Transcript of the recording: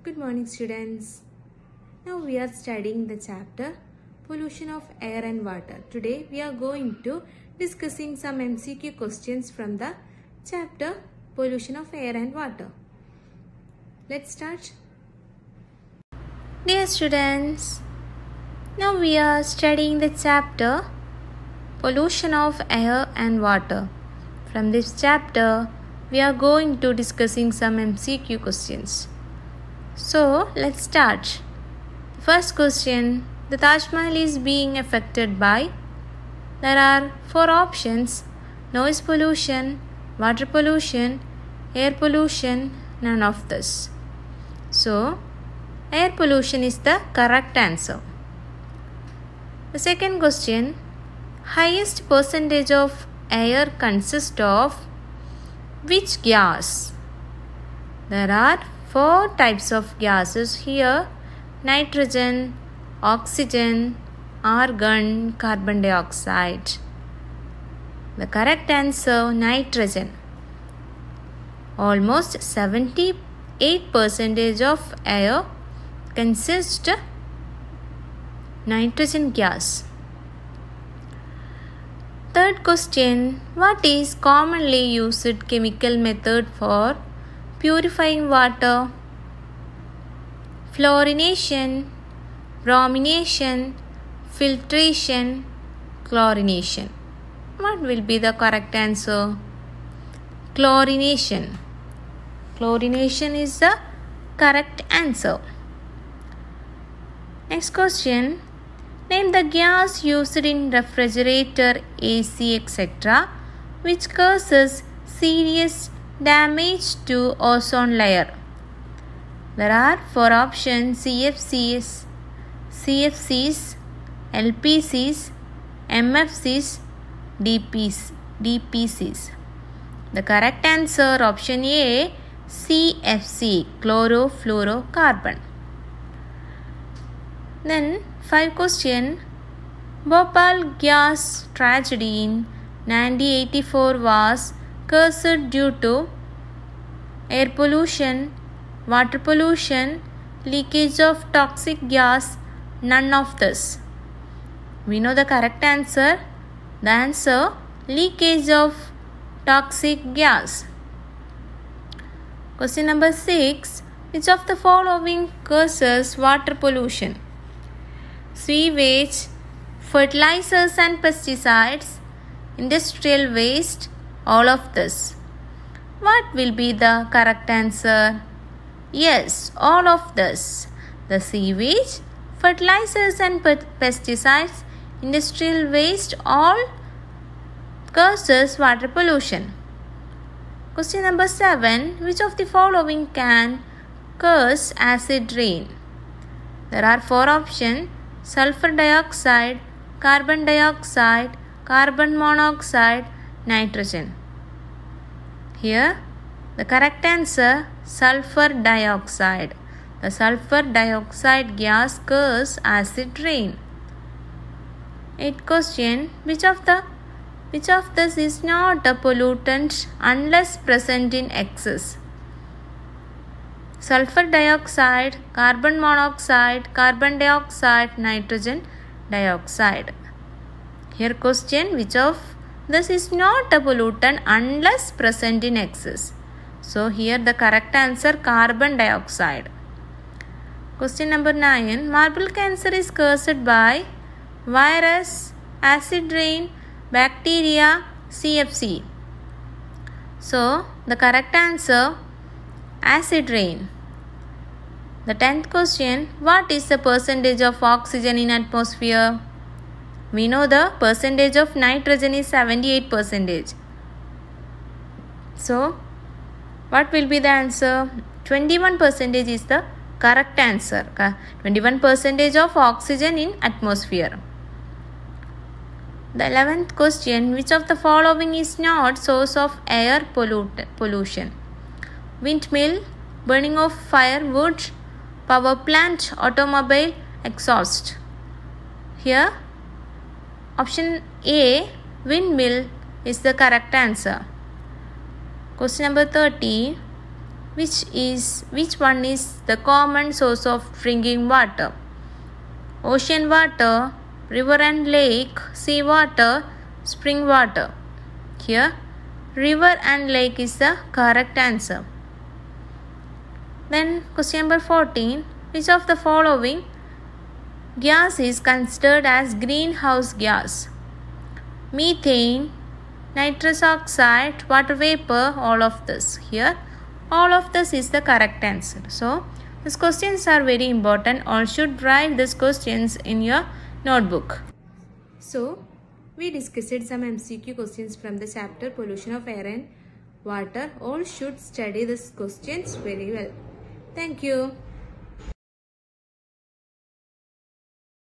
Good morning, students. Now we are studying the chapter Pollution of Air and Water. Today we are going to discussing some MCQ questions from the chapter Pollution of Air and Water. Let's start. Dear students, now we are studying the chapter Pollution of Air and Water. From this chapter, we are going to discussing some MCQ questions. So, let's start. First question, the Taj Mahal is being affected by? There are 4 options: noise pollution, water pollution, air pollution, none of this. So, air pollution is the correct answer. The second question, highest percentage of air consists of which gas? There are 4 types of gases here: nitrogen, oxygen, argon, carbon dioxide. The correct answer, nitrogen. Almost 78% of air consists nitrogen gas. Third question, what is commonly used chemical method for purifying water? Fluorination, bromination, filtration, chlorination. What will be the correct answer? Chlorination. Chlorination is the correct answer. Next question. Name the gas used in refrigerator, AC, etc. which causes serious damage to ozone layer. There are 4 options: CFCs, LPCs, MFCs, DPCs. The correct answer, option A, CFC, chlorofluorocarbon. Then 5 question, Bhopal gas tragedy in 1984 was caused due to air pollution, water pollution, leakage of toxic gas, none of this. We know the correct answer. The answer, leakage of toxic gas. Question number 6. Which of the following causes water pollution? Sewage, fertilizers and pesticides, industrial waste, all of this. What will be the correct answer? Yes, all of this. The sewage, fertilizers and pesticides, industrial waste, all causes water pollution. Question number 7. Which of the following can cause acid rain? There are 4 options: sulfur dioxide, carbon dioxide, carbon monoxide, nitrogen. Here, the correct answer, sulfur dioxide. The sulfur dioxide gas causes acid rain. 8th question, which of this is not a pollutant unless present in excess? Sulfur dioxide, carbon monoxide, carbon dioxide, nitrogen dioxide. Here question, which of this is not a pollutant unless present in excess? So here the correct answer, carbon dioxide. Question number 9. Marble cancer is caused by virus, acid rain, bacteria, CFC. So the correct answer, acid rain. The 10th question, what is the percentage of oxygen in atmosphere? We know the percentage of nitrogen is 78%. So what will be the answer? 21% is the correct answer. 21% of oxygen in atmosphere. The 11th question, which of the following is not source of air pollution? Windmill, burning of firewood, power plant, automobile, exhaust. Here, option A, windmill, is the correct answer. Question number 30. Which one is the common source of drinking water? Ocean water, river and lake, sea water, spring water. Here, river and lake is the correct answer. Then question number 14. Which of the following gas is considered as greenhouse gas? Methane, nitrous oxide, water vapor, all of this. Here, all of this is the correct answer. So, these questions are very important. All should write these questions in your notebook. So, we discussed some MCQ questions from the chapter Pollution of Air and Water. All should study these questions very well. Thank you.